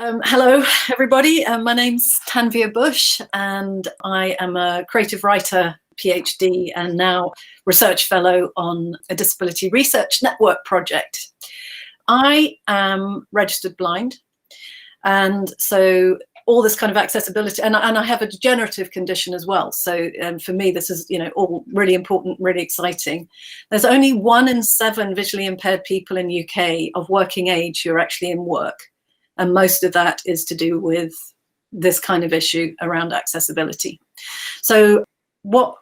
Hello, everybody. My name's Tanvir Bush, and I am a creative writer, PhD, and now research fellow on a disability research network project. I am registered blind, and so all this kind of accessibility, and I have a degenerative condition as well. So for me, this is all really important, really exciting. There's only 1 in 7 visually impaired people in UK of working age who are actually in work. And most of that is to do with this kind of issue around accessibility. So what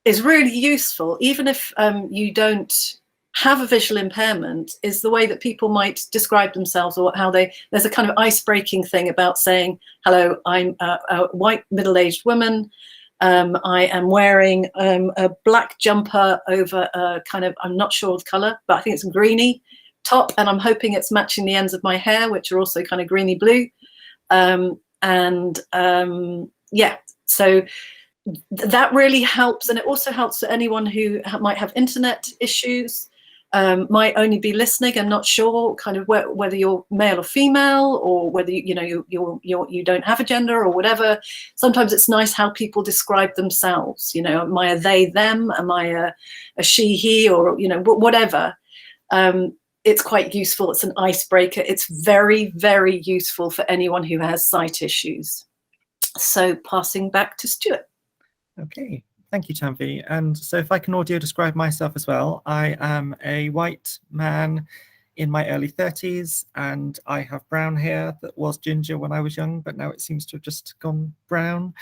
is really useful, even if you don't have a visual impairment, is the way that people might describe themselves, or how there's a kind of ice-breaking thing about saying, hello, I'm a white middle-aged woman. I am wearing a black jumper over a kind of, I'm not sure of the color, but I think it's greeny top, and I'm hoping it's matching the ends of my hair, which are also kind of greeny blue. Yeah, so that really helps. And it also helps for anyone who might have internet issues, might only be listening and not sure kind of whether you're male or female, or whether you don't have a gender or whatever. Sometimes it's nice how people describe themselves. Am I a they, them? Am I a she, he, or whatever. It's quite useful. It's an icebreaker. It's very, very useful for anyone who has sight issues. So passing back to Stuart. Okay, thank you, Tanvi. And so if I can audio describe myself as well, I am a white man in my early 30s, and I have brown hair that was ginger when I was young, but now it seems to have just gone brown.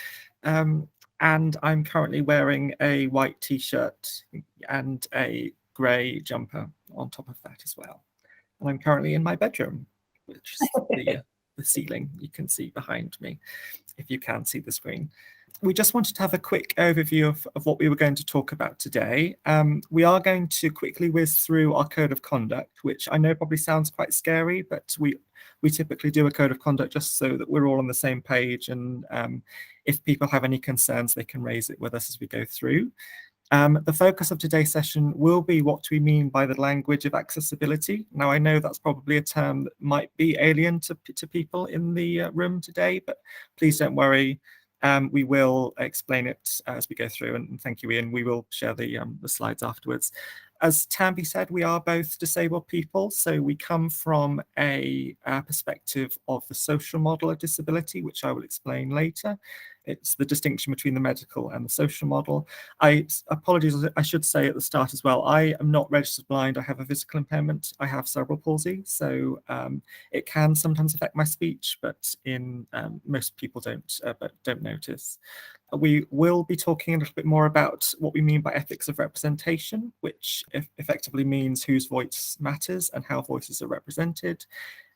And I'm currently wearing a white t-shirt and a grey jumper on top of that as well. And I'm currently in my bedroom, which is the ceiling you can see behind me, if you can see the screen. We just wanted to have a quick overview of what we were going to talk about today. We are going to quickly whiz through our code of conduct, which I know probably sounds quite scary, but we typically do a code of conduct just so that we're all on the same page, and if people have any concerns, they can raise it with us as we go through. The focus of today's session will be what we mean by the language of accessibility. Now, I know that's probably a term that might be alien to people in the room today, but please don't worry. We will explain it as we go through, and thank you, Ian. We will share the slides afterwards. As Tanvi said, we are both disabled people, so we come from a perspective of the social model of disability, which I will explain later. It's the distinction between the medical and the social model. Apologies, I should say at the start as well, I am not registered blind. I have a physical impairment. I have cerebral palsy, so it can sometimes affect my speech, but most people don't notice. We will be talking a little bit more about what we mean by ethics of representation, which effectively means whose voice matters and how voices are represented.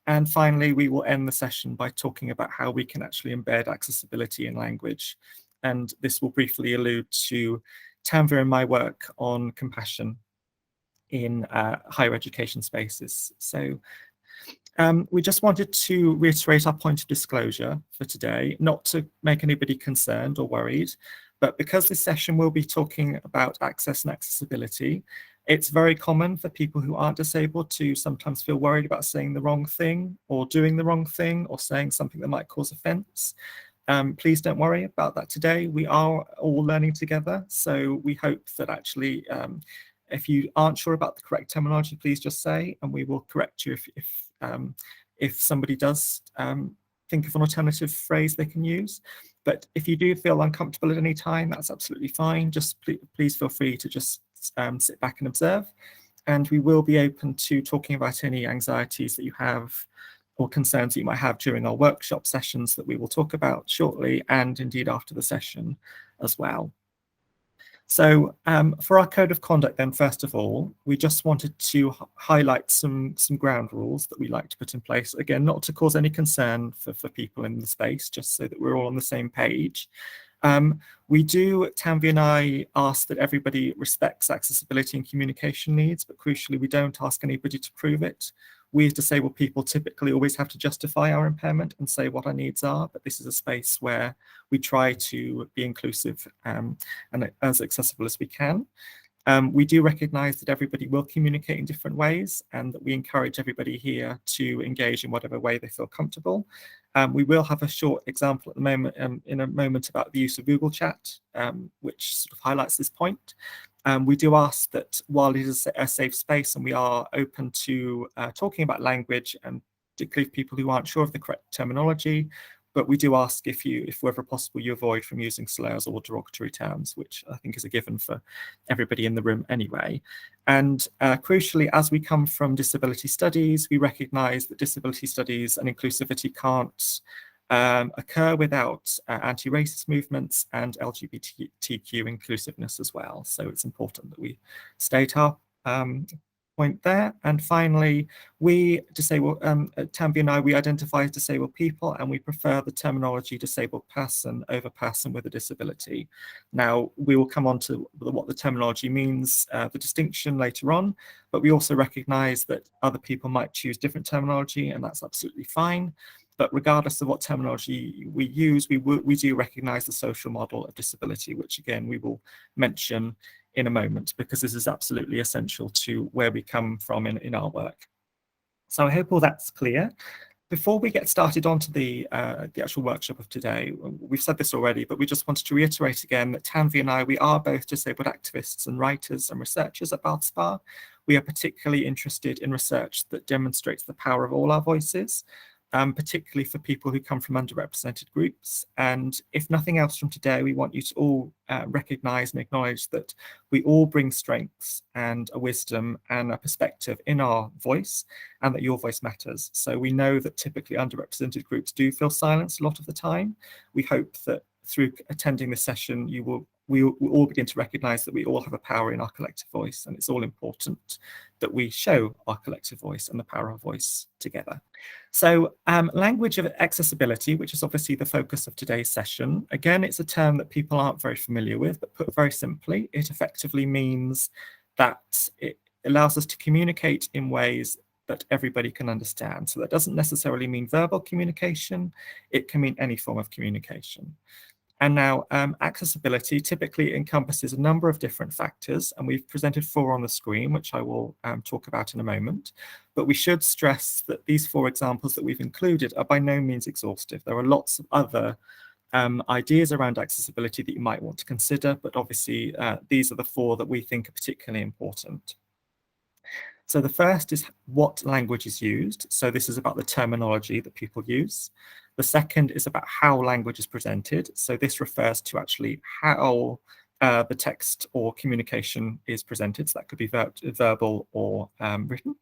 And finally, we will end the session by talking about how we can actually embed accessibility in language. And this will briefly allude to Tanvir and my work on compassion in higher education spaces. So we just wanted to reiterate our point of disclosure for today, not to make anybody concerned or worried, but because this session will be talking about access and accessibility, it's very common for people who aren't disabled to sometimes feel worried about saying the wrong thing or doing the wrong thing or saying something that might cause offense. Please don't worry about that today. We are all learning together. So we hope that actually, if you aren't sure about the correct terminology, please just say, and we will correct you if somebody does think of an alternative phrase they can use. But if you do feel uncomfortable at any time, that's absolutely fine. Just please feel free to just sit back and observe, and we will be open to talking about any anxieties that you have or concerns that you might have during our workshop sessions that we will talk about shortly, and indeed after the session as well. So for our code of conduct then, first of all, we just wanted to highlight some ground rules that we like to put in place. Again, not to cause any concern for people in the space, just so that we're all on the same page. Tanvi and I ask that everybody respects accessibility and communication needs, but crucially, we don't ask anybody to prove it. We as disabled people typically always have to justify our impairment and say what our needs are, but this is a space where we try to be inclusive and as accessible as we can. We do recognise that everybody will communicate in different ways, and that we encourage everybody here to engage in whatever way they feel comfortable. We will have a short example at the moment, in a moment, about the use of Google Chat, which sort of highlights this point. We do ask that while it is a safe space and we are open to talking about language, and particularly people who aren't sure of the correct terminology, but we do ask if wherever possible, you avoid from using slurs or derogatory terms, which I think is a given for everybody in the room anyway. And crucially, as we come from disability studies, we recognise that disability studies and inclusivity can't occur without anti-racist movements and LGBTQ inclusiveness as well. So it's important that we state our point there. And finally, we disabled, Tanvir and I, we identify as disabled people, and we prefer the terminology disabled person over person with a disability. Now, we will come on to what the terminology means, the distinction later on, but we also recognise that other people might choose different terminology, and that's absolutely fine. But regardless of what terminology we use, we do recognise the social model of disability, which again, we will mention in a moment, because this is absolutely essential to where we come from in our work. So I hope all that's clear. Before we get started onto the actual workshop of today, we've said this already, but we just wanted to reiterate again that Tanvir and I, we are both disabled activists and writers and researchers at Bath Spa. We are particularly interested in research that demonstrates the power of all our voices, particularly for people who come from underrepresented groups. And if nothing else from today, we want you to all recognise and acknowledge that we all bring strengths and a wisdom and a perspective in our voice, and that your voice matters. So we know that typically underrepresented groups do feel silenced a lot of the time. We hope that through attending this session, we will all begin to recognise that we all have a power in our collective voice, and it's all important that we show our collective voice and the power of voice together. So language of accessibility, which is obviously the focus of today's session. Again, it's a term that people aren't very familiar with, but put very simply, it effectively means that it allows us to communicate in ways that everybody can understand. So that doesn't necessarily mean verbal communication, it can mean any form of communication. And now accessibility typically encompasses a number of different factors, and we've presented 4 on the screen, which I will talk about in a moment. But we should stress that these 4 examples that we've included are by no means exhaustive. There are lots of other ideas around accessibility that you might want to consider, but obviously these are the 4 that we think are particularly important. So the first is what language is used. So this is about the terminology that people use. The second is about how language is presented. So this refers to actually how the text or communication is presented. So that could be verbal or written.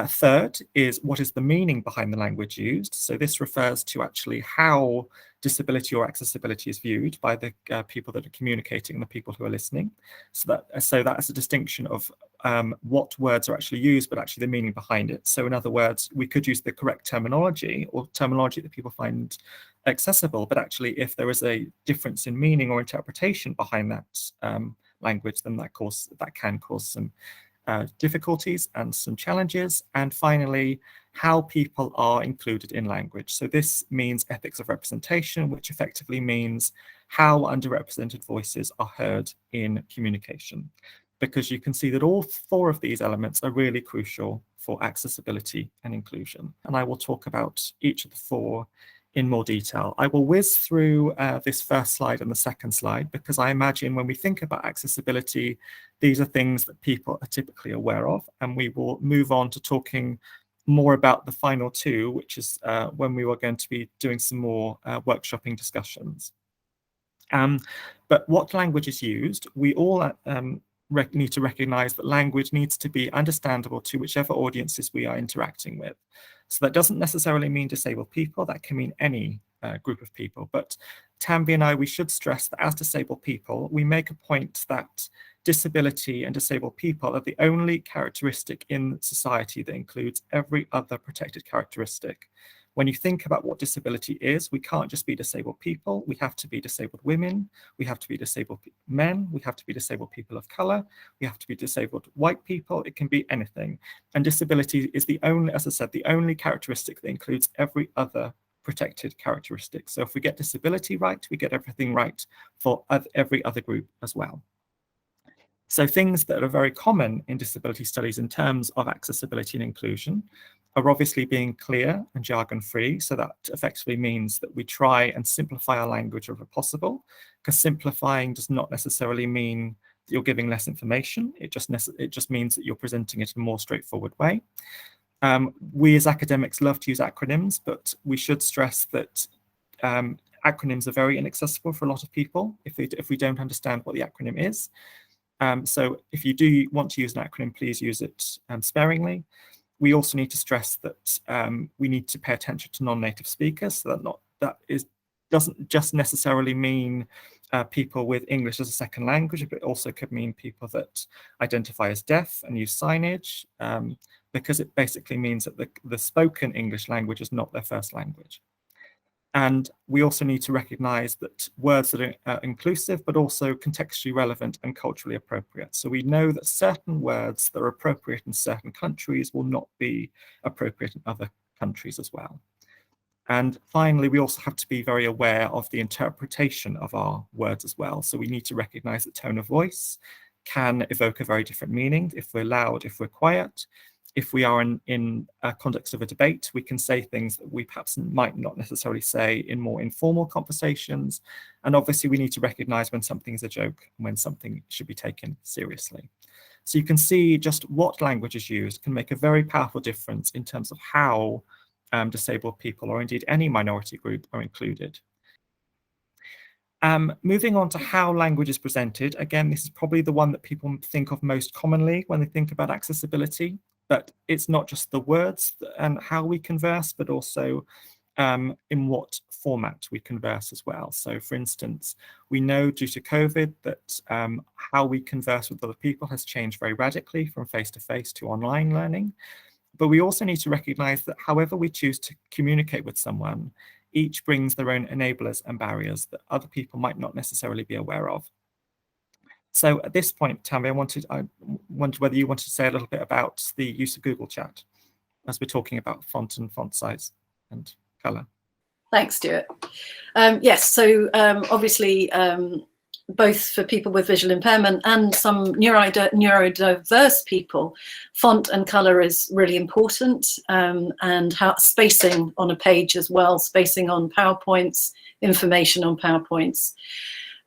Third is what is the meaning behind the language used. So this refers to actually how disability or accessibility is viewed by the people that are communicating and the people who are listening. So that is a distinction of what words are actually used, but actually the meaning behind it. So in other words, we could use the correct terminology or terminology that people find accessible, but actually if there is a difference in meaning or interpretation behind that language, then that can cause some difficulties and some challenges. And finally, how people are included in language. So this means ethics of representation, which effectively means how underrepresented voices are heard in communication. Because you can see that all 4 of these elements are really crucial for accessibility and inclusion. And I will talk about each of the 4 in more detail. I will whiz through this first slide and the second slide, because I imagine when we think about accessibility, these are things that people are typically aware of, and we will move on to talking more about the final 2, which is when we were going to be doing some more workshopping discussions. But what language is used, we all need to recognize that language needs to be understandable to whichever audiences we are interacting with. So that doesn't necessarily mean disabled people, that can mean any group of people. But Tanvir and I, we should stress that as disabled people, we make a point that disability and disabled people are the only characteristic in society that includes every other protected characteristic. When you think about what disability is, we can't just be disabled people, we have to be disabled women, we have to be disabled men, we have to be disabled people of color, we have to be disabled white people, it can be anything. And disability is the only, as I said, the only characteristic that includes every other protected characteristic. So if we get disability right, we get everything right for every other group as well. So things that are very common in disability studies in terms of accessibility and inclusion are obviously being clear and jargon-free. So that effectively means that we try and simplify our language wherever possible, because simplifying does not necessarily mean that you're giving less information. It just means that you're presenting it in a more straightforward way. We as academics love to use acronyms, but we should stress that acronyms are very inaccessible for a lot of people if we don't understand what the acronym is. So if you do want to use an acronym, please use it sparingly. We also need to stress that we need to pay attention to non-native speakers. So doesn't just necessarily mean people with English as a second language, but it also could mean people that identify as deaf and use signage, because it basically means that the spoken English language is not their first language. And we also need to recognize that words that are inclusive, but also contextually relevant and culturally appropriate. So we know that certain words that are appropriate in certain countries will not be appropriate in other countries as well. And finally, we also have to be very aware of the interpretation of our words as well. So we need to recognize that tone of voice can evoke a very different meaning if we're loud, if we're quiet. If we are in a context of a debate, we can say things that we perhaps might not necessarily say in more informal conversations. And obviously we need to recognize when something is a joke and when something should be taken seriously. So you can see just what language is used can make a very powerful difference in terms of how disabled people, or indeed any minority group, are included. Moving on to how language is presented. Again, this is probably the one that people think of most commonly when they think about accessibility. But it's not just the words and how we converse, but also in what format we converse as well. So for instance, we know due to COVID that how we converse with other people has changed very radically from face-to-face to online learning. But we also need to recognize that however we choose to communicate with someone, each brings their own enablers and barriers that other people might not necessarily be aware of. So at this point, Tanvir, I wondered whether you wanted to say a little bit about the use of Google Chat as we're talking about font and font size and color. Thanks, Stuart. Yes, so obviously, both for people with visual impairment and some neurodiverse people, font and color is really important, and how spacing on a page as well, spacing on PowerPoints, information on PowerPoints.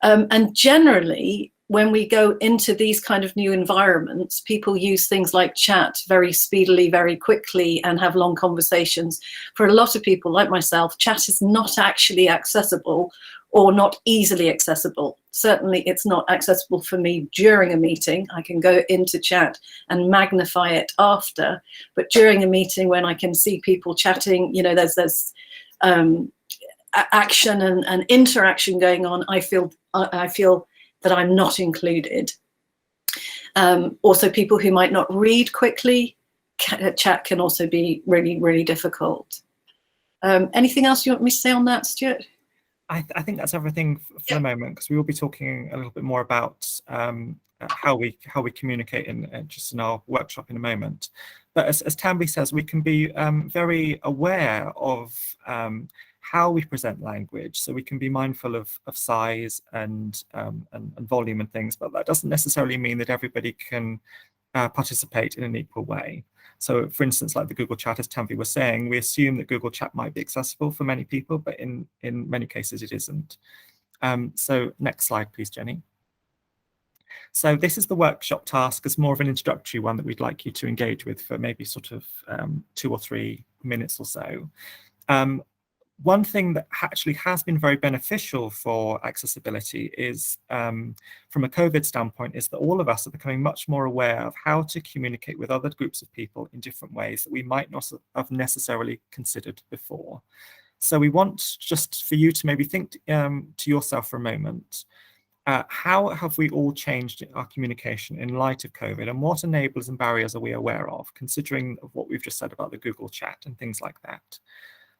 And generally, when we go into these kind of new environments, people use things like chat very speedily, very quickly, and have long conversations. For a lot of people like myself, chat is not actually accessible or not easily accessible. Certainly it's not accessible for me during a meeting. I can go into chat and magnify it after, but during a meeting when I can see people chatting, you know, there's action and interaction going on, I feel that I'm not included. Also, people who might not read quickly, chat can also be really, really difficult. Anything else you want me to say on that, Stuart? I think that's everything for the moment, because we will be talking a little bit more about how we communicate just in our workshop in a moment. But as Tanvir says, we can be very aware of how we present language, so we can be mindful of size and volume and things, but that doesn't necessarily mean that everybody can participate in an equal way. So for instance, like the Google Chat, as Tanvir was saying, we assume that Google Chat might be accessible for many people, but in many cases it isn't. So next slide, please, Jenny. So this is the workshop task as more of an introductory one that we'd like you to engage with for maybe sort of 2 or 3 minutes or so. One thing that actually has been very beneficial for accessibility is, from a COVID standpoint, is that all of us are becoming much more aware of how to communicate with other groups of people in different ways that we might not have necessarily considered before. So we want just for you to maybe think to yourself for a moment, how have we all changed our communication in light of COVID, and what enablers and barriers are we aware of, considering what we've just said about the Google Chat and things like that.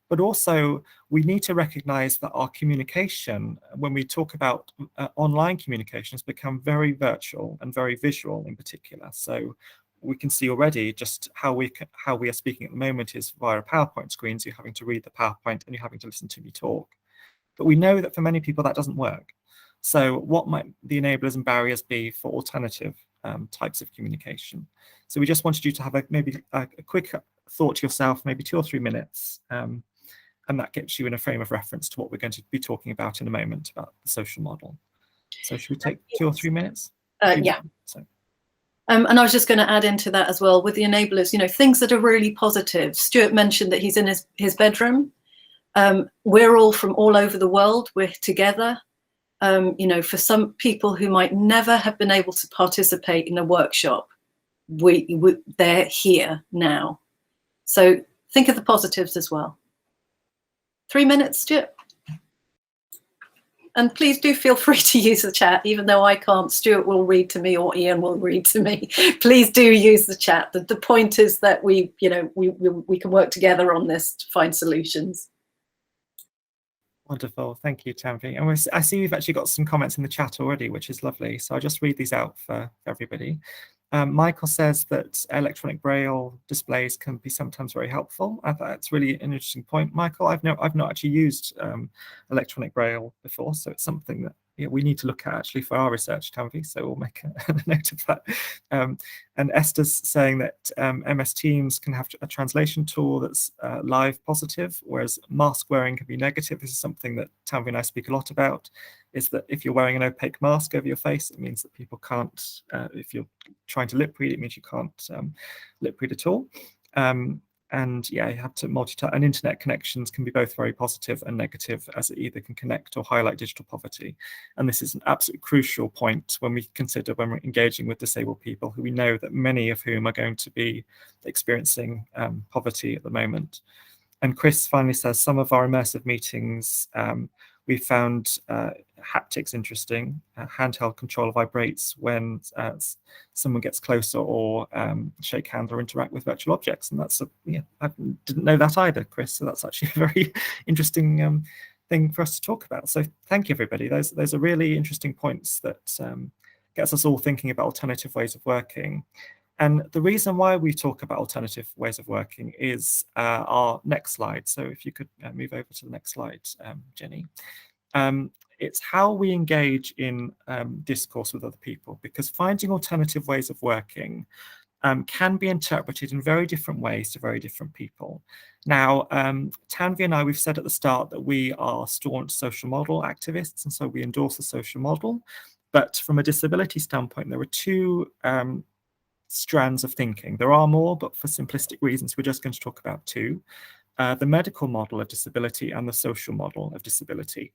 But also, we need to recognize that our communication, when we talk about online communication, has become very virtual and very visual in particular. So we can see already just how we are speaking at the moment is via a PowerPoint screen. So you're having to read the PowerPoint and you're having to listen to me talk. But we know that for many people that doesn't work. So what might the enablers and barriers be for alternative types of communication. So we just wanted you to have maybe a quick thought to yourself, maybe 2 or 3 minutes, and that gets you in a frame of reference to what we're going to be talking about in a moment about the social model. So should we take 2 or 3 minutes? Yeah. So. And I was just going to add into that as well with the enablers, you know, things that are really positive. Stuart mentioned that he's in his bedroom. We're all from all over the world. We're together. You know, for some people who might never have been able to participate in a workshop, they're here now. So think of the positives as well. 3 minutes, Stuart. And please do feel free to use the chat, even though I can't. Stuart will read to me, or Ian will read to me. Please do use the chat. The point is that we can work together on this to find solutions. Wonderful, thank you, Tanvir. And I see we've actually got some comments in the chat already, which is lovely. So I'll just read these out for everybody. Michael says that electronic braille displays can be sometimes very helpful. I thought that's really an interesting point, Michael. I've not actually used electronic braille before, so it's something that we need to look at actually for our research, Tanvir. So we'll make a note of that. And Esther's saying that MS Teams can have a translation tool that's live positive, whereas mask wearing can be negative. This is something that Tanvir and I speak a lot about. Is that if you're wearing an opaque mask over your face, it means that people can't, if you're trying to lip read, it means you can't lip read at all. And yeah, you have to multitask, and internet connections can be both very positive and negative, as it either can connect or highlight digital poverty. And this is an absolutely crucial point when we consider when we're engaging with disabled people, who we know that many of whom are going to be experiencing poverty at the moment. And Chris finally says, some of our immersive meetings, we found haptics interesting. Handheld controller vibrates when someone gets closer or shake hands or interact with virtual objects. And that's I didn't know that either, Chris. So that's actually a very interesting thing for us to talk about. So thank you, everybody. Those are really interesting points that gets us all thinking about alternative ways of working. And the reason why we talk about alternative ways of working is our next slide. So if you could move over to the next slide, Jenny. It's how we engage in discourse with other people, because finding alternative ways of working can be interpreted in very different ways to very different people. Now, Tanvir and I, we've said at the start that we are staunch social model activists, and so we endorse the social model. But from a disability standpoint, there are two strands of thinking. There are more, but for simplistic reasons, we're just going to talk about two. The medical model of disability and the social model of disability.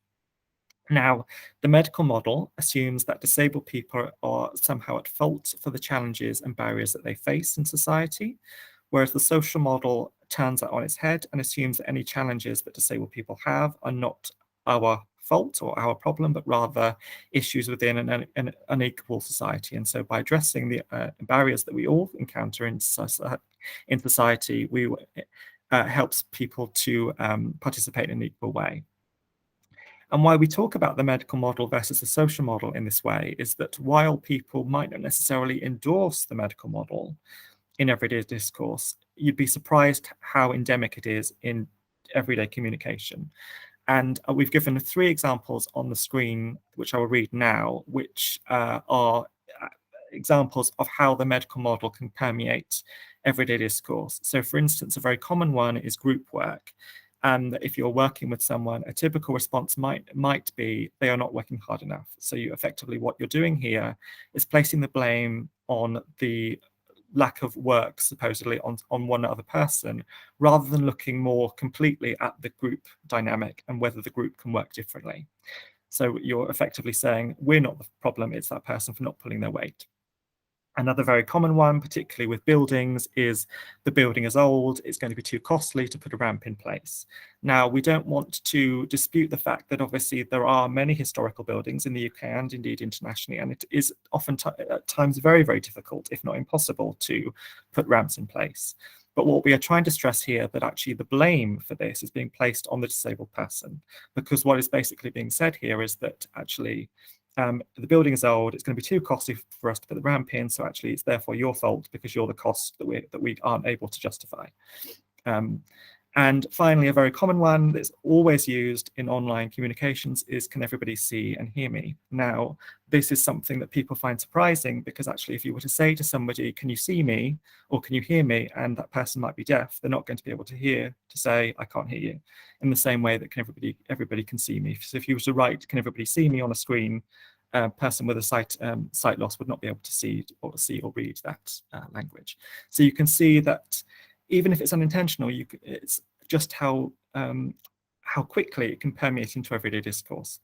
Now, the medical model assumes that disabled people are somehow at fault for the challenges and barriers that they face in society, whereas the social model turns that on its head and assumes that any challenges that disabled people have are not our fault or our problem, but rather issues within an unequal society. And so by addressing the barriers that we all encounter in society, we helps people to participate in an equal way. And why we talk about the medical model versus the social model in this way is that while people might not necessarily endorse the medical model in everyday discourse, you'd be surprised how endemic it is in everyday communication. And we've given 3 examples on the screen, which I will read now, which are examples of how the medical model can permeate everyday discourse. So for instance, a very common one is group work. And if you're working with someone, a typical response might be they are not working hard enough. So you effectively, what you're doing here is placing the blame on the lack of work, supposedly, on one other person, rather than looking more completely at the group dynamic and whether the group can work differently. So you're effectively saying, we're not the problem, it's that person for not pulling their weight. Another very common one, particularly with buildings, is the building is old, it's going to be too costly to put a ramp in place. Now, we don't want to dispute the fact that obviously there are many historical buildings in the UK and indeed internationally, and it is often at times very, very difficult, if not impossible, to put ramps in place. But what we are trying to stress here, that actually the blame for this is being placed on the disabled person, because what is basically being said here is that actually the building is old, it's going to be too costly for us to put the ramp in, so actually it's therefore your fault because you're the cost that we aren't able to justify. And finally, a very common one that's always used in online communications is, can everybody see and hear me? Now, this is something that people find surprising, because actually, if you were to say to somebody, can you see me or can you hear me? And that person might be deaf, they're not going to be able to say, I can't hear you, in the same way that everybody can see me. So if you were to write, can everybody see me on a screen, a person with a sight loss would not be able to see or read that language. So you can see that even if it's unintentional, it's just how quickly it can permeate into everyday discourse.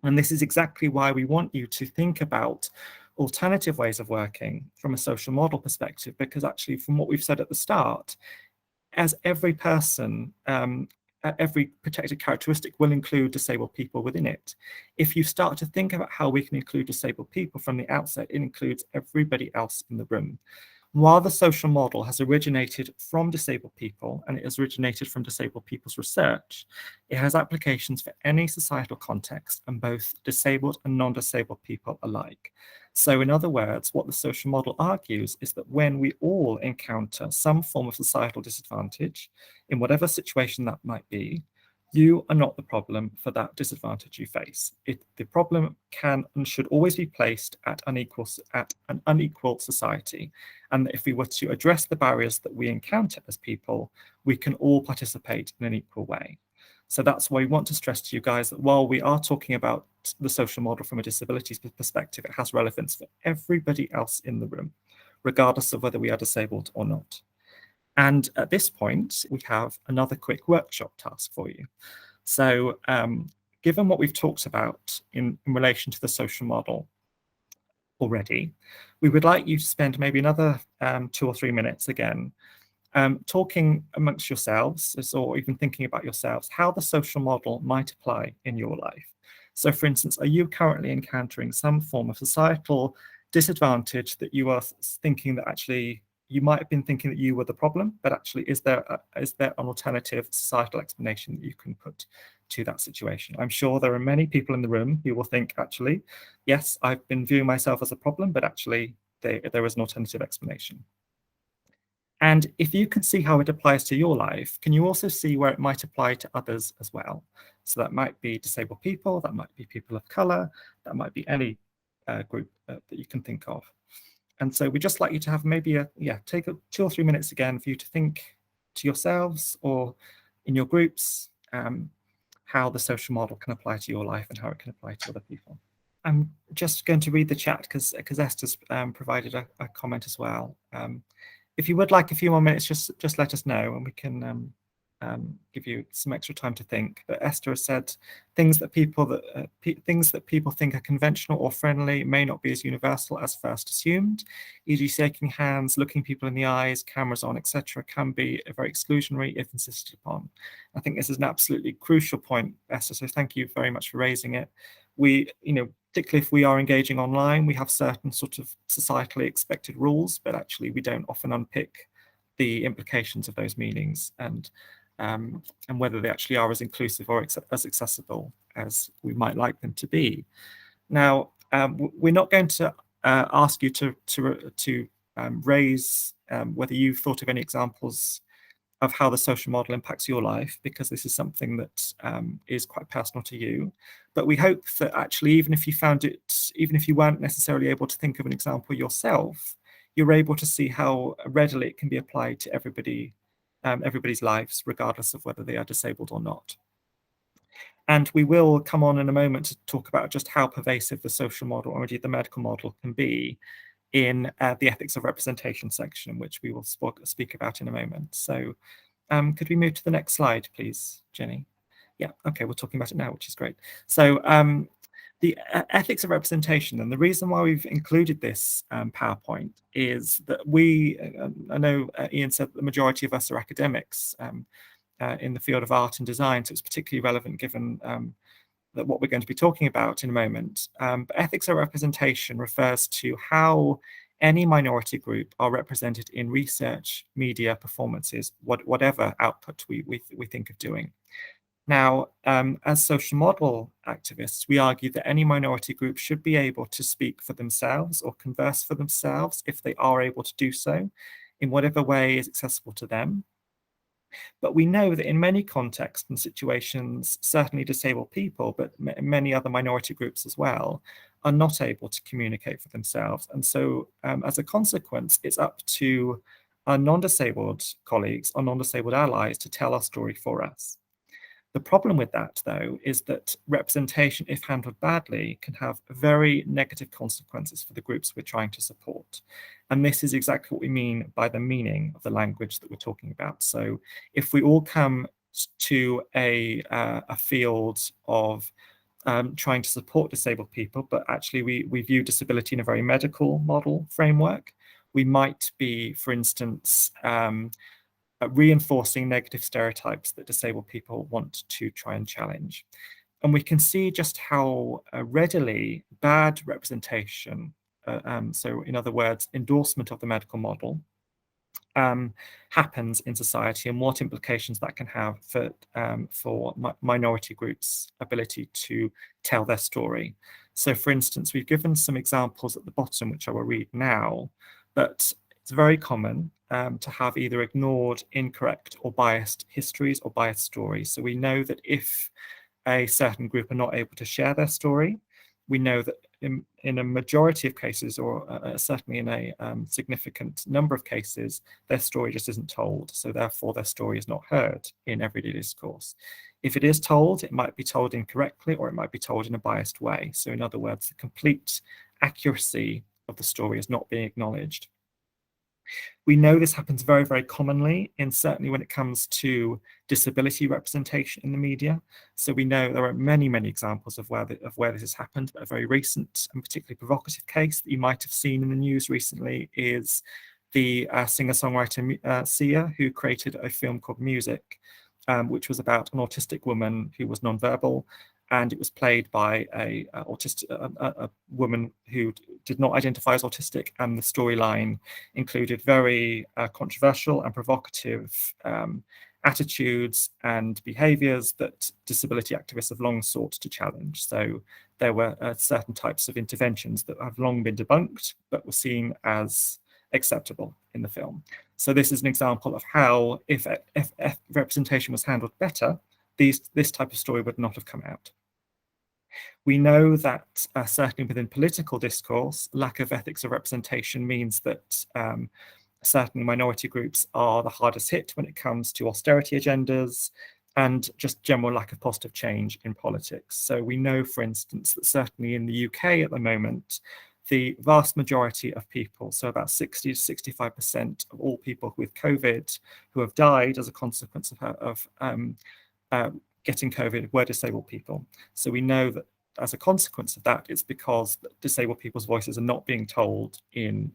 And this is exactly why we want you to think about alternative ways of working from a social model perspective, because actually, from what we've said at the start, as every person, every protected characteristic will include disabled people within it. If you start to think about how we can include disabled people from the outset, it includes everybody else in the room. While the social model has originated from disabled people, and it has originated from disabled people's research, it has applications for any societal context, and both disabled and non-disabled people alike. So in other words, what the social model argues is that when we all encounter some form of societal disadvantage, in whatever situation that might be, you are not the problem for that disadvantage you face. The problem can and should always be placed at an unequal society. And if we were to address the barriers that we encounter as people, we can all participate in an equal way. So that's why we want to stress to you guys that while we are talking about the social model from a disabilities perspective, it has relevance for everybody else in the room, regardless of whether we are disabled or not. And at this point, we have another quick workshop task for you. So given what we've talked about in relation to the social model already, we would like you to spend maybe another 2 or 3 minutes again talking amongst yourselves, or even thinking about yourselves, how the social model might apply in your life. So for instance, are you currently encountering some form of societal disadvantage that you are thinking that actually you might have been thinking that you were the problem, but actually is there an alternative societal explanation that you can put to that situation? I'm sure there are many people in the room who will think, actually, yes, I've been viewing myself as a problem, but actually there is an alternative explanation. And if you can see how it applies to your life, can you also see where it might apply to others as well? So that might be disabled people, that might be people of color, that might be any group that you can think of. And so we'd just like you to have maybe take 2 or 3 minutes again for you to think to yourselves or in your groups how the social model can apply to your life and how it can apply to other people. I'm just going to read the chat because Esther's provided a comment as well. If you would like a few more minutes, just let us know and we can give you some extra time to think. But Esther has said things that people think are conventional or friendly may not be as universal as first assumed, e.g. shaking hands, looking people in the eyes, cameras on, etc. can be very exclusionary if insisted upon. I think this is an absolutely crucial point, Esther, so thank you very much for raising it. We, particularly if we are engaging online, we have certain sort of societally expected rules, but actually we don't often unpick the implications of those meanings and whether they actually are as inclusive or as accessible as we might like them to be. Now, we're not going to ask you to raise whether you've thought of any examples of how the social model impacts your life, because this is something that is quite personal to you. But we hope that actually, even if you weren't necessarily able to think of an example yourself, you're able to see how readily it can be applied to everybody's lives, regardless of whether they are disabled or not. And we will come on in a moment to talk about just how pervasive the social model, or indeed the medical model, can be in the ethics of representation section, which we will speak about in a moment. So could we move to the next slide, please, Jenny? Yeah, okay, we're talking about it now, which is great. So the ethics of representation, and the reason why we've included this PowerPoint is that I know Ian said that the majority of us are academics in the field of art and design, so it's particularly relevant given that what we're going to be talking about in a moment. But ethics of representation refers to how any minority group are represented in research, media, performances, whatever output we think of doing. Now, as social model activists, we argue that any minority group should be able to speak for themselves or converse for themselves if they are able to do so in whatever way is accessible to them. But we know that in many contexts and situations, certainly disabled people, but many other minority groups as well, are not able to communicate for themselves. And so as a consequence, it's up to our non-disabled colleagues, our non-disabled allies to tell our story for us. The problem with that, though, is that representation, if handled badly, can have very negative consequences for the groups we're trying to support. And this is exactly what we mean by the meaning of the language that we're talking about. So if we all come to a field of trying to support disabled people, but actually we view disability in a very medical model framework, we might be, for instance, reinforcing negative stereotypes that disabled people want to try and challenge. And we can see just how readily bad representation, so in other words, endorsement of the medical model, happens in society and what implications that can have for minority groups' ability to tell their story. So for instance, we've given some examples at the bottom, which I will read now, but it's very common to have either ignored, incorrect, or biased histories or biased stories. So we know that if a certain group are not able to share their story, we know that in a majority of cases, or certainly in a significant number of cases, their story just isn't told. So therefore, their story is not heard in everyday discourse. If it is told, it might be told incorrectly, or it might be told in a biased way. So in other words, the complete accuracy of the story is not being acknowledged. We know this happens very, very commonly, and certainly when it comes to disability representation in the media. So we know there are many, many examples of where this has happened. But a very recent and particularly provocative case that you might have seen in the news recently is the singer-songwriter Sia, who created a film called Music, which was about an autistic woman who was nonverbal. And it was played by a woman who did not identify as autistic, and the storyline included very controversial and provocative attitudes and behaviours that disability activists have long sought to challenge. So there were certain types of interventions that have long been debunked, but were seen as acceptable in the film. So this is an example of how, if representation was handled better, this type of story would not have come out. We know that certainly within political discourse, lack of ethics of representation means that certain minority groups are the hardest hit when it comes to austerity agendas and just general lack of positive change in politics. So we know, for instance, that certainly in the UK at the moment, the vast majority of people, so about 60 to 65% of all people with COVID who have died as a consequence of getting COVID were disabled people. So we know that as a consequence of that, it's because disabled people's voices are not being told in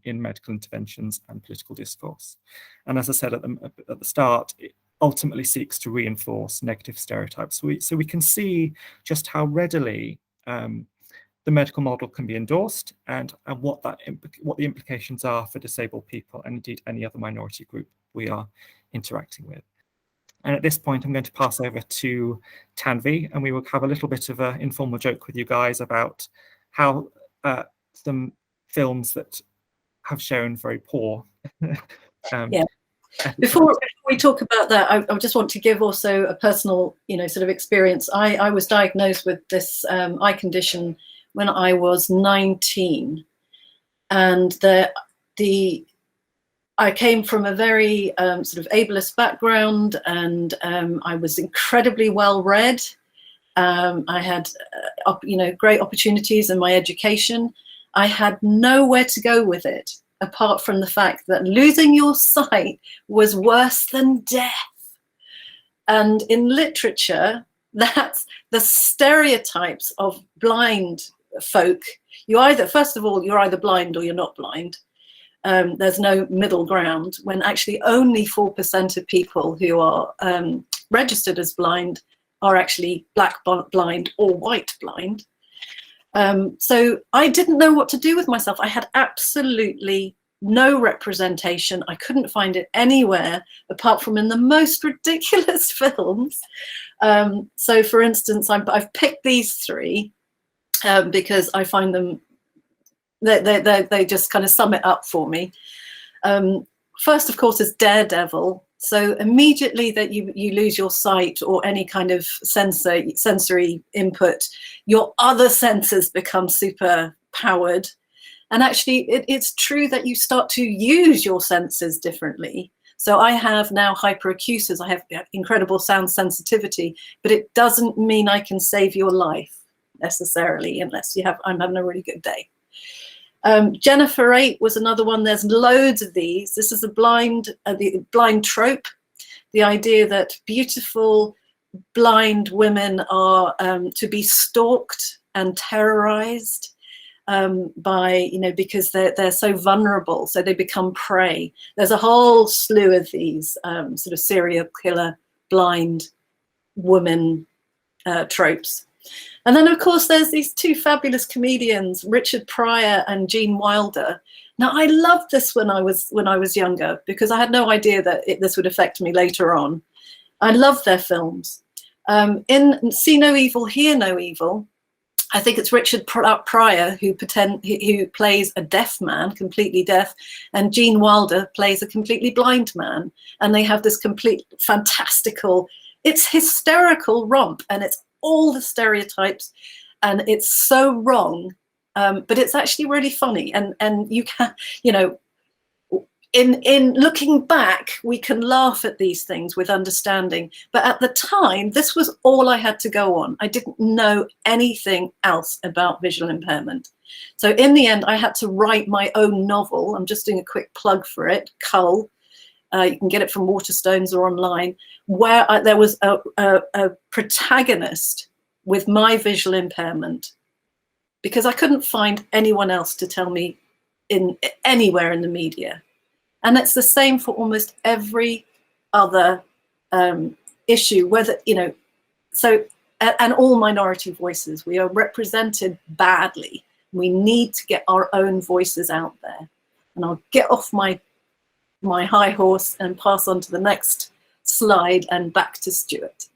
medical interventions and political discourse. And as I said at the start, it ultimately seeks to reinforce negative stereotypes. So we can see just how readily the medical model can be endorsed and what the implications are for disabled people and indeed any other minority group we are interacting with. And at this point, I'm going to pass over to Tanvir, and we will have a little bit of an informal joke with you guys about how some films that have shown very poor. Yeah. Before we talk about that, I just want to give also a personal, sort of experience. I was diagnosed with this eye condition when I was 19, and I came from a very sort of ableist background, and I was incredibly well read. I had, great opportunities in my education. I had nowhere to go with it, apart from the fact that losing your sight was worse than death. And in literature, that's the stereotypes of blind folk. First of all, you're either blind or you're not blind. There's no middle ground, when actually only 4% of people who are registered as blind are actually black blind or white blind. So I didn't know what to do with myself. I had absolutely no representation. I couldn't find it anywhere apart from in the most ridiculous films. So for instance, I've picked these three because I find them, they just kind of sum it up for me. First, of course, is Daredevil. So immediately that you lose your sight or any kind of sensory input, your other senses become super powered. And actually, it's true that you start to use your senses differently. So I have now hyperacusis. I have incredible sound sensitivity, but it doesn't mean I can save your life necessarily, unless I'm having a really good day. Jennifer 8 was another one. There's loads of these. This is the blind trope, the idea that beautiful blind women are to be stalked and terrorized by, because they're so vulnerable, so they become prey. There's a whole slew of these sort of serial killer blind woman tropes. And then, of course, there's these two fabulous comedians, Richard Pryor and Gene Wilder. Now, I loved this when I was younger, because I had no idea that this would affect me later on. I loved their films. In See No Evil, Hear No Evil, I think it's Richard Pryor who plays a deaf man, completely deaf, and Gene Wilder plays a completely blind man. And they have this complete fantastical, it's hysterical romp, and it's all the stereotypes, and it's so wrong, but it's actually really funny. And you can, in looking back, we can laugh at these things with understanding. But at the time, this was all I had to go on. I didn't know anything else about visual impairment. So in the end, I had to write my own novel. I'm just doing a quick plug for it, Cull. You can get it from Waterstones or online, where there was a protagonist with my visual impairment, because I couldn't find anyone else to tell me anywhere in the media. And it's the same for almost every other issue, whether, and all minority voices, we are represented badly. We need to get our own voices out there. And I'll get off my high horse and pass on to the next slide and back to Stuart.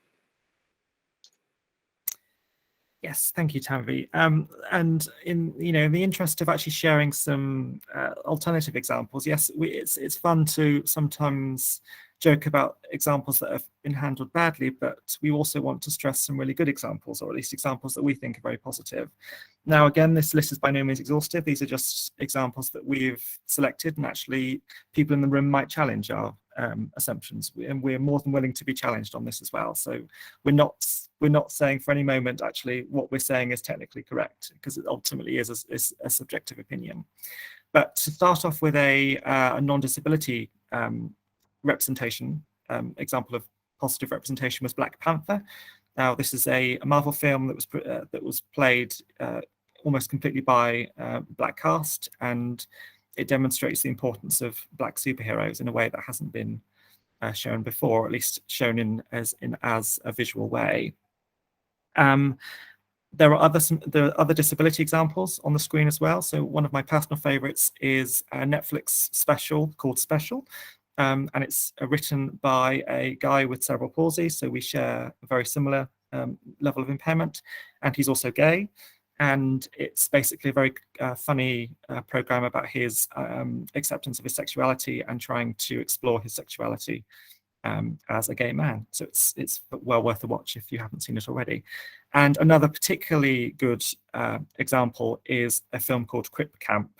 Yes, thank you, Tanvir. And in the interest of actually sharing some alternative examples, yes, it's fun to sometimes joke about examples that have been handled badly, but we also want to stress some really good examples, or at least examples that we think are very positive. Now, again, this list is by no means exhaustive. These are just examples that we've selected, and actually people in the room might challenge our assumptions, and we're more than willing to be challenged on this as well. So we're not saying for any moment actually what we're saying is technically correct, because it ultimately is a subjective opinion. But to start off with a non-disability representation, example of positive representation was Black Panther. Now, this is a Marvel film that was played almost completely by Black cast, and it demonstrates the importance of Black superheroes in a way that hasn't been shown before, or at least shown as a visual way. There are other disability examples on the screen as well. So one of my personal favorites is a Netflix special called Special. And it's written by a guy with cerebral palsy, so we share a very similar level of impairment, and he's also gay. And it's basically a very funny program about his acceptance of his sexuality and trying to explore his sexuality as a gay man. So it's well worth a watch if you haven't seen it already. And another particularly good example is a film called Crip Camp.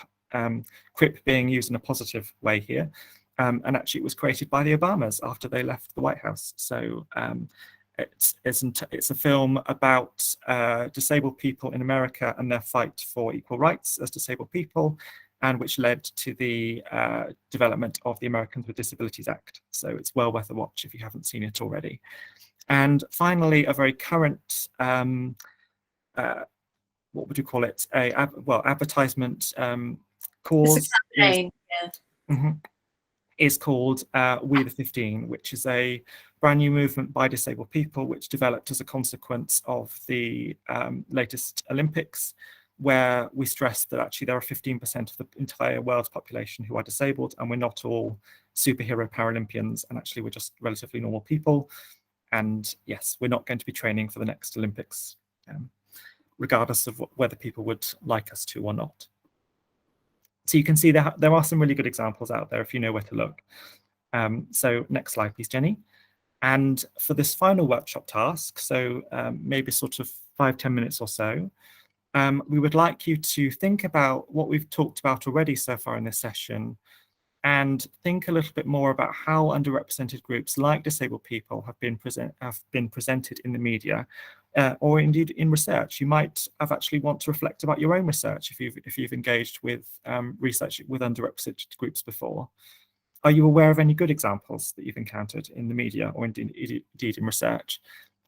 Crip being used in a positive way here. And actually it was created by the Obamas after they left the White House. So it's a film about disabled people in America and their fight for equal rights as disabled people, and which led to the development of the Americans with Disabilities Act. So it's well worth a watch if you haven't seen it already. And finally, a very current, what would you call it? Advertisement cause. It's a campaign, yeah. Is called We the 15, which is a brand new movement by disabled people, which developed as a consequence of the latest Olympics, where we stress that actually there are 15% of the entire world's population who are disabled, and we're not all superhero Paralympians, and actually we're just relatively normal people. And yes, we're not going to be training for the next Olympics, regardless of whether people would like us to or not. So you can see there are some really good examples out there if you know where to look. So next slide, please, Jenny. And for this final workshop task, so maybe sort of 5-10 minutes or so, we would like you to think about what we've talked about already so far in this session, and think a little bit more about how underrepresented groups like disabled people have been presented in the media, or indeed in research. You might have actually want to reflect about your own research if you've engaged with research with underrepresented groups before. Are you aware of any good examples that you've encountered in the media or indeed in research?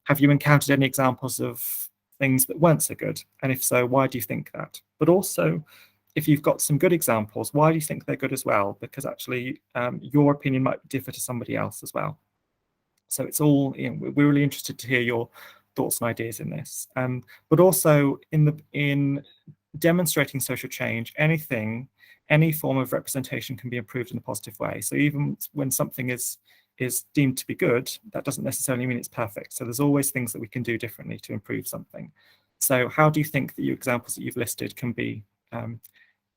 Have you encountered any examples of things that weren't so good? And if so, why do you think that? But also, if you've got some good examples, why do you think they're good as well? Because actually your opinion might differ to somebody else as well. So it's all, we're really interested to hear your thoughts and ideas in this. But also in demonstrating social change, any form of representation can be improved in a positive way. So even when something is deemed to be good, that doesn't necessarily mean it's perfect. So there's always things that we can do differently to improve something. So how do you think that your examples that you've listed can be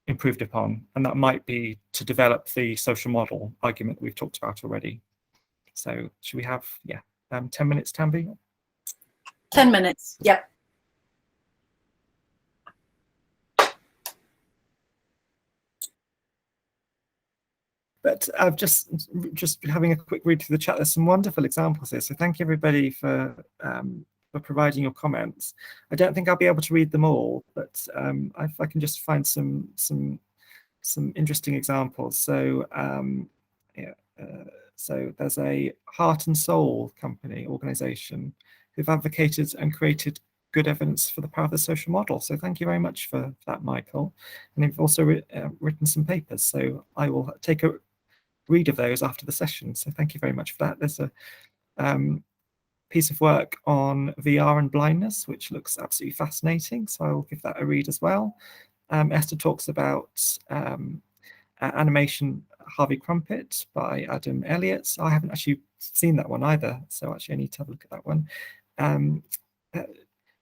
improved upon? And that might be to develop the social model argument we've talked about already. So should we have 10 minutes, Tanvir? 10 minutes, yeah. But I've just having a quick read through the chat. There's some wonderful examples here. So thank you everybody for providing your comments. I don't think I'll be able to read them all, but if I can just find some interesting examples. So so there's a heart and soul organization who've advocated and created good evidence for the power of the social model. So thank you very much for that, Michael. And you've also written some papers. So I will take a read of those after the session. So thank you very much for that. There's a piece of work on VR and blindness, which looks absolutely fascinating. So I'll give that a read as well. Esther talks about animation Harvey Crumpet by Adam Elliott. I haven't actually seen that one either, so actually I need to have a look at that one.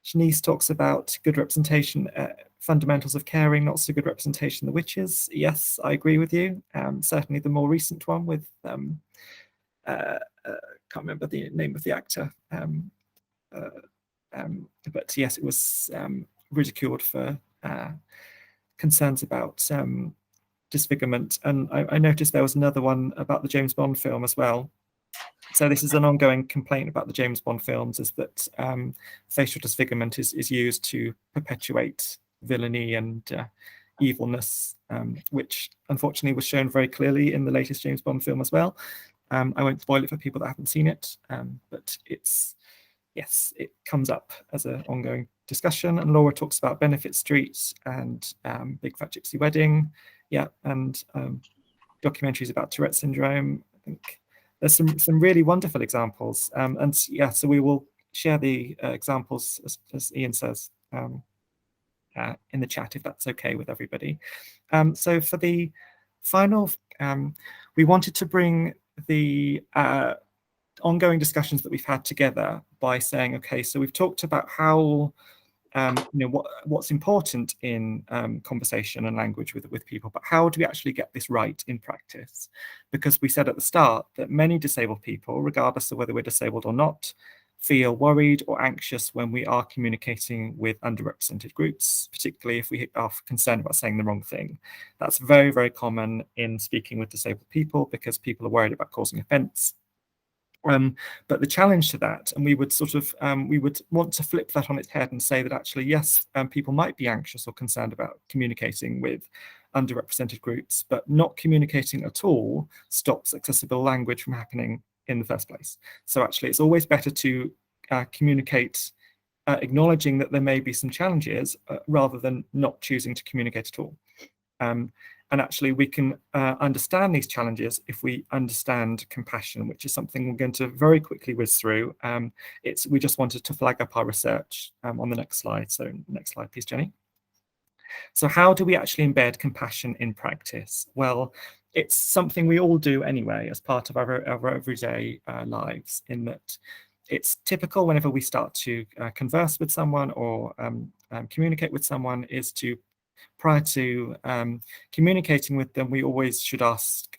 Shanice talks about good representation, fundamentals of caring, not so good representation, the witches. Yes, I agree with you. Certainly the more recent one with, can't remember the name of the actor, but yes, it was ridiculed for concerns about disfigurement. And I noticed there was another one about the James Bond film as well. So this is an ongoing complaint about the James Bond films, is that facial disfigurement is used to perpetuate villainy and evilness, which unfortunately was shown very clearly in the latest James Bond film as well. I won't spoil it for people that haven't seen it, but yes, it comes up as an ongoing discussion. And Laura talks about Benefit Street and Big Fat Gypsy Wedding, and documentaries about Tourette syndrome. I think there's some really wonderful examples, and so we will share the examples as Ian says in the chat, if that's okay with everybody. So for the final, we wanted to bring the ongoing discussions that we've had together by saying, okay, so we've talked about how what's important in conversation and language with people, but how do we actually get this right in practice? Because we said at the start that many disabled people, regardless of whether we're disabled or not, feel worried or anxious when we are communicating with underrepresented groups, particularly if we are concerned about saying the wrong thing. That's very, very common in speaking with disabled people because people are worried about causing offence. But the challenge to that, and we would we would want to flip that on its head and say that actually, yes, people might be anxious or concerned about communicating with underrepresented groups, but not communicating at all stops accessible language from happening in the first place. So actually, it's always better to communicate, acknowledging that there may be some challenges, rather than not choosing to communicate at all. And actually, we can understand these challenges if we understand compassion, which is something we're going to very quickly whiz through. We just wanted to flag up our research on the next slide. So next slide, please, Jenny. So how do we actually embed compassion in practice? Well, it's something we all do anyway as part of our everyday lives, in that it's typical whenever we start to converse with someone or communicate with someone, is to, prior to communicating with them, we always should ask,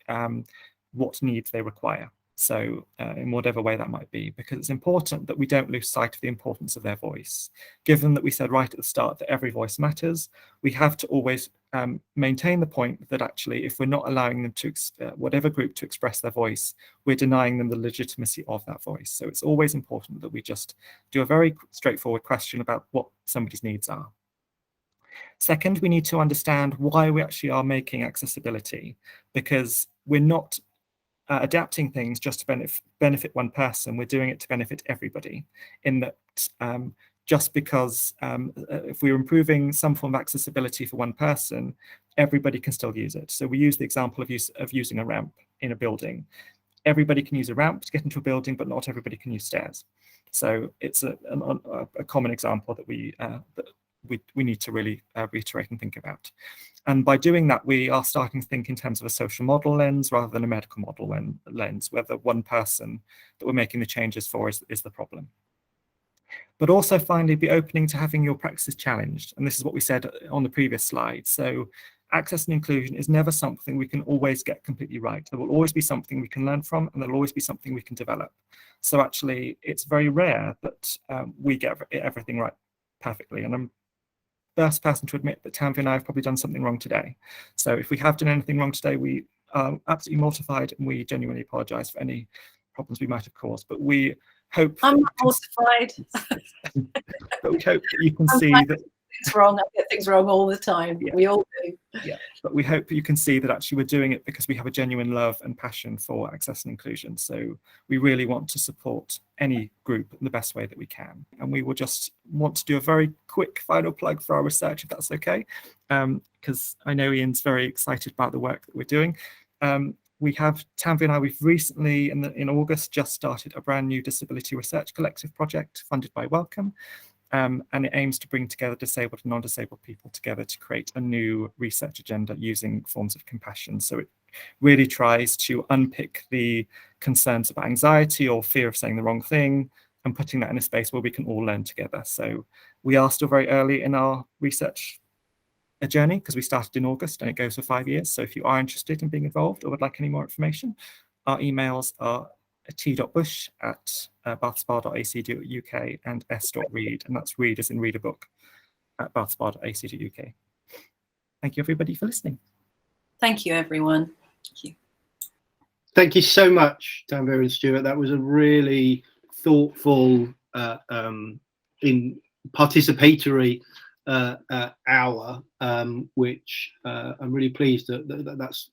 what needs they require. So in whatever way that might be, because it's important that we don't lose sight of the importance of their voice. Given that we said right at the start that every voice matters, we have to always maintain the point that actually, if we're not allowing them to, whatever group, to express their voice, we're denying them the legitimacy of that voice. So it's always important that we just do a very straightforward question about what somebody's needs are. Second, we need to understand why we actually are making accessibility, because we're not adapting things just to benefit one person. We're doing it to benefit everybody, in that just because if we're improving some form of accessibility for one person, everybody can still use it. So we use the example of using a ramp in a building. Everybody can use a ramp to get into a building, but not everybody can use stairs. So it's a common example that we need to really reiterate and think about. And by doing that, we are starting to think in terms of a social model lens rather than a medical model lens, where the one person that we're making the changes for is the problem. But also, finally, be opening to having your practices challenged. And this is what we said on the previous slide. So access and inclusion is never something we can always get completely right. There will always be something we can learn from, and there'll always be something we can develop. So actually, it's very rare that we get everything right perfectly. And I'm first person to admit that Tanvir and I have probably done something wrong today. So if we have done anything wrong today, we are absolutely mortified, and we genuinely apologise for any problems we might have caused. But we hope I'm not mortified. But we hope that you can see that it's wrong. I get things wrong all the time. Yeah. We all do. Yeah, but we hope you can see that actually we're doing it because we have a genuine love and passion for access and inclusion. So we really want to support any group in the best way that we can. And we will just want to do a very quick final plug for our research, if that's okay, because I know Ian's very excited about the work that we're doing. We have, Tanvir and I, we've recently, in August, just started a brand new disability research collective project funded by Wellcome. And it aims to bring together disabled and non-disabled people together to create a new research agenda using forms of compassion. So it really tries to unpick the concerns about anxiety or fear of saying the wrong thing and putting that in a space where we can all learn together. So we are still very early in our research journey, because we started in August and it goes for 5 years. So if you are interested in being involved or would like any more information, our emails are t.bush@bathspa.ac.uk and s.read, and that's read as in read a book, at bathspa.ac.uk. Thank you, everybody, for listening. Thank you, everyone. Thank you. Thank you so much, Tanvir and Stuart. That was a really thoughtful, participatory hour, which I'm really pleased that's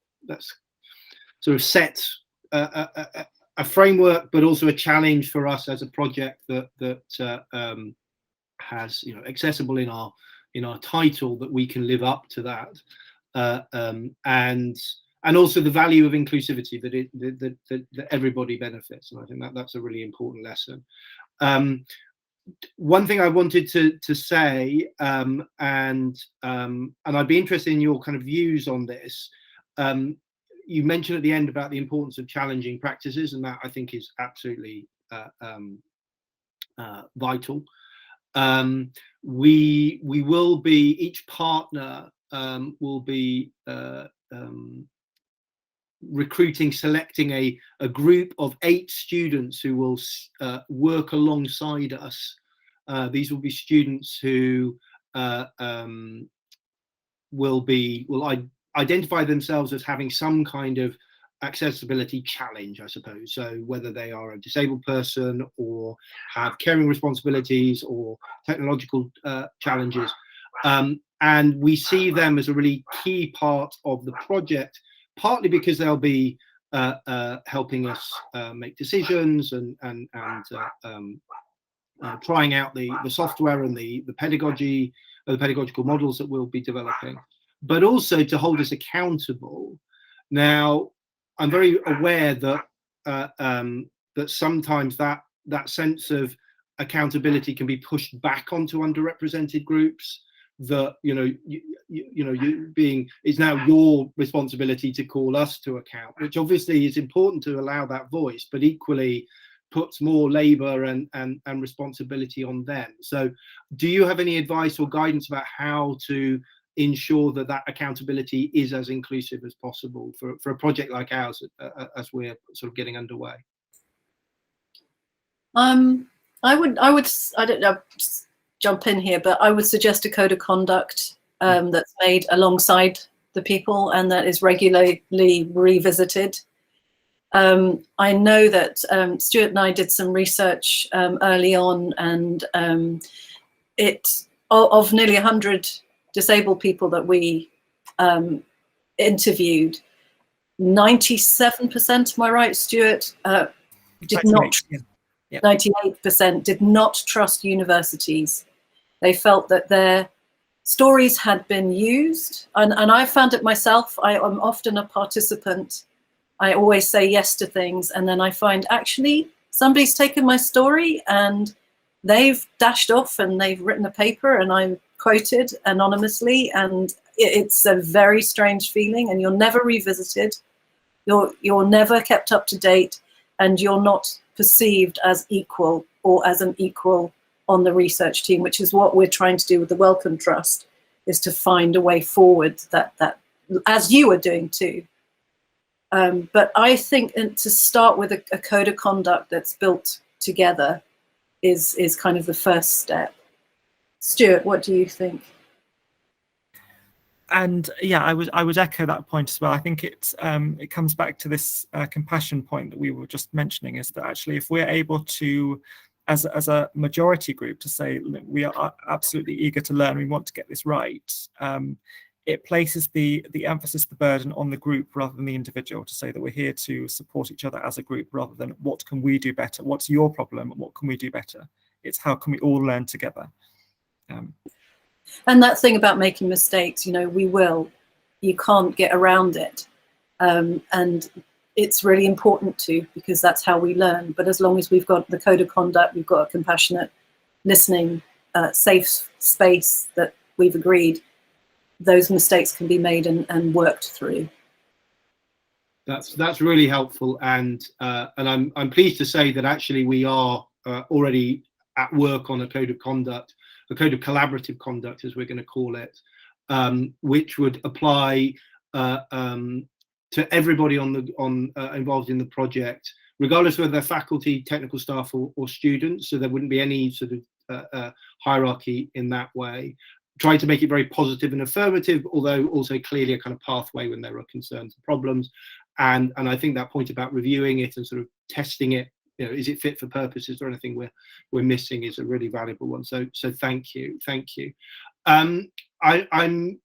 sort of set a framework, but also a challenge for us as a project that has, you know, accessible in our title, that we can live up to that, and also the value of inclusivity, that everybody benefits. And I think that's a really important lesson. One thing I wanted to say, and I'd be interested in your kind of views on this. You mentioned at the end about the importance of challenging practices, and that I think is absolutely vital. We will be, each partner will be recruiting, selecting a group of 8 students who will work alongside us. These will be students who will identify themselves as having some kind of accessibility challenge, I suppose. So whether they are a disabled person or have caring responsibilities or technological challenges. And we see them as a really key part of the project, partly because they'll be helping us make decisions and trying out the software and the pedagogy, the pedagogical models that we'll be developing, but also to hold us accountable. Now, I'm very aware that that sometimes that sense of accountability can be pushed back onto underrepresented groups. That it's now your responsibility to call us to account, which obviously is important to allow that voice, but equally puts more labor and responsibility on them. So do you have any advice or guidance about how to ensure that that accountability is as inclusive as possible for a project like ours as we're sort of getting underway? I don't know, jump in here, but I would suggest a code of conduct that's made alongside the people and that is regularly revisited. I know that Stuart and I did some research early on, and of nearly 100 disabled people that we interviewed, 97%, am I right, Stuart, did not. Yeah. Yep. 98% did not trust universities. They felt that their stories had been used, and I found it myself. I'm often a participant. I always say yes to things, and then I find actually somebody's taken my story and they've dashed off and they've written a paper and I'm quoted anonymously, and it's a very strange feeling, and you're never revisited. You're never kept up to date, and you're not perceived as equal or as an equal on the research team, which is what we're trying to do with the Wellcome Trust, is to find a way forward that as you are doing too. But I think to start with a code of conduct that's built together is kind of the first step. Stuart, what do you think? And yeah, I would echo that point as well. I think it comes back to this compassion point that we were just mentioning, is that actually if we're able to, as a majority group, to say we are absolutely eager to learn, we want to get this right, it places the emphasis, the burden on the group rather than the individual, to say that we're here to support each other as a group rather than what can we do better, what's your problem, what can we do better. It's how can we all learn together. And that thing about making mistakes, you can't get around it. And it's really important to, because that's how we learn. But as long as we've got the code of conduct, we've got a compassionate, listening, safe space that we've agreed, those mistakes can be made and worked through. That's really helpful, and I'm pleased to say that actually we are already at work on a code of conduct, a code of collaborative conduct, as we're going to call it, which would apply to everybody involved in the project, regardless of whether they're faculty, technical staff, or students. So there wouldn't be any sort of hierarchy in that way. Trying to make it very positive and affirmative, although also clearly a kind of pathway when there are concerns and problems. And I think that point about reviewing it and sort of testing it, is it fit for purpose? Is there anything we're missing? Is a really valuable one. So thank you. I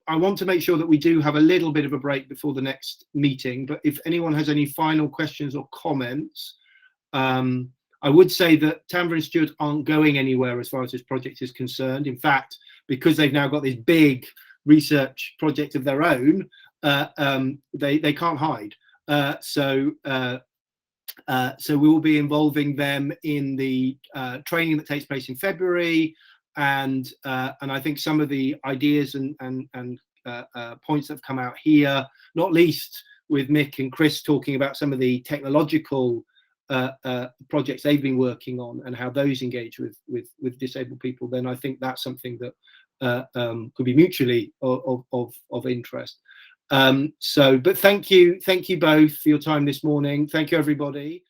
want to make sure that we do have a little bit of a break before the next meeting. But if anyone has any final questions or comments, I would say that Tanvir and Stuart aren't going anywhere as far as this project is concerned. In fact, because they've now got this big research project of their own, they can't hide. So we will be involving them in the training that takes place in February, and I think some of the ideas and points that have come out here, not least with Mick and Chris talking about some of the technological projects they've been working on and how those engage with disabled people, then I think that's something that could be mutually of interest. But thank you both for your time this morning. Thank you, everybody.